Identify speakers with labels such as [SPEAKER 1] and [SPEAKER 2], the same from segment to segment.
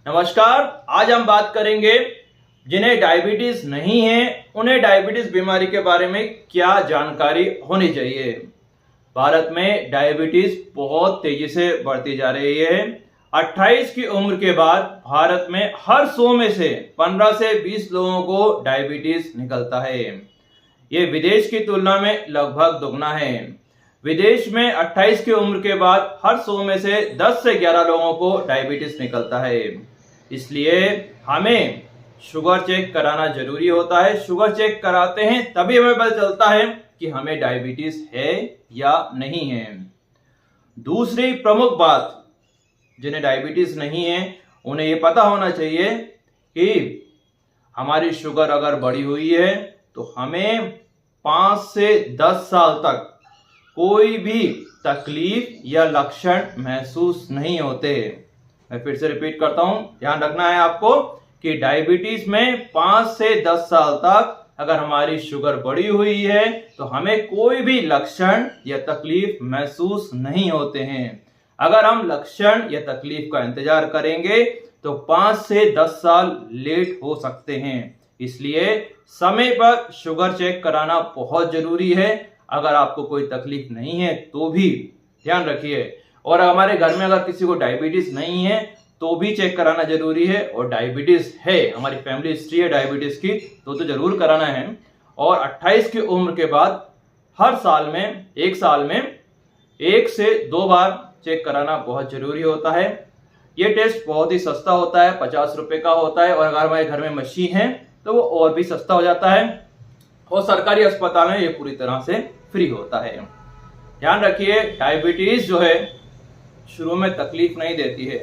[SPEAKER 1] नमस्कार, आज हम बात करेंगे जिन्हें डायबिटीज नहीं है उन्हें डायबिटीज बीमारी के बारे में क्या जानकारी होनी चाहिए। भारत में डायबिटीज बहुत तेजी से बढ़ती जा रही है। 28 की उम्र के बाद भारत में हर 100 में से 15 से 20 लोगों को डायबिटीज निकलता है। ये विदेश की तुलना में लगभग दुगना है। विदेश में 28 की उम्र के बाद हर 100 में से 10 से 11 लोगों को डायबिटीज निकलता है। इसलिए हमें शुगर चेक कराना जरूरी होता है। शुगर चेक कराते हैं तभी हमें पता चलता है कि हमें डायबिटीज है या नहीं है। दूसरी प्रमुख बात, जिन्हें डायबिटीज नहीं है उन्हें ये पता होना चाहिए कि हमारी शुगर अगर बढ़ी हुई है तो हमें 5 से 10 साल तक कोई भी तकलीफ या लक्षण महसूस नहीं होते। मैं फिर से रिपीट करता हूं, ध्यान रखना है आपको कि डायबिटीज में 5 से 10 साल तक अगर हमारी शुगर बढ़ी हुई है तो हमें कोई भी लक्षण या तकलीफ महसूस नहीं होते हैं। अगर हम लक्षण या तकलीफ का इंतजार करेंगे तो 5 से 10 साल लेट हो सकते हैं। इसलिए समय पर शुगर चेक कराना बहुत जरूरी है। अगर आपको कोई तकलीफ नहीं है तो भी ध्यान रखिए, और हमारे घर में अगर किसी को डायबिटीज नहीं है तो भी चेक कराना जरूरी है, और डायबिटीज है, हमारी फैमिली हिस्ट्री है डायबिटीज की तो जरूर कराना है। और 28 की उम्र के बाद हर साल में 1 से 2 बार चेक कराना बहुत जरूरी होता है। ये टेस्ट बहुत ही सस्ता होता है, 50 रुपए का होता है, और अगर हमारे घर में मशीन है तो वो और भी सस्ता हो जाता है, और सरकारी अस्पताल में ये पूरी तरह से फ्री होता है। ध्यान रखिए, डायबिटीज जो है शुरू में तकलीफ नहीं देती है,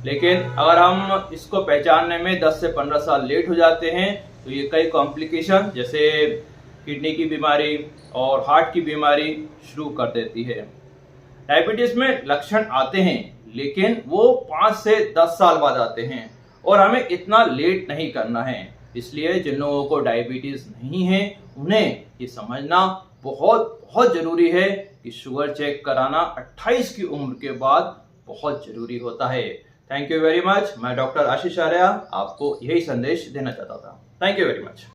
[SPEAKER 1] लेकिन अगर हम इसको पहचानने में 10 से 15 साल लेट हो जाते हैं तो ये कई कॉम्प्लिकेशन जैसे किडनी की बीमारी और हार्ट की बीमारी शुरू कर देती है। डायबिटीज में लक्षण आते हैं लेकिन वो 5 से 10 साल बाद आते हैं, और हमें इतना लेट नहीं करना है। इसलिए जिन लोगों को डायबिटीज नहीं है उन्हें ये समझना बहुत जरूरी है कि शुगर चेक कराना 28 की उम्र के बाद बहुत जरूरी होता है। Thank you very much. मैं डॉक्टर आशीष आर्या आपको यही संदेश देना चाहता था। Thank you very much.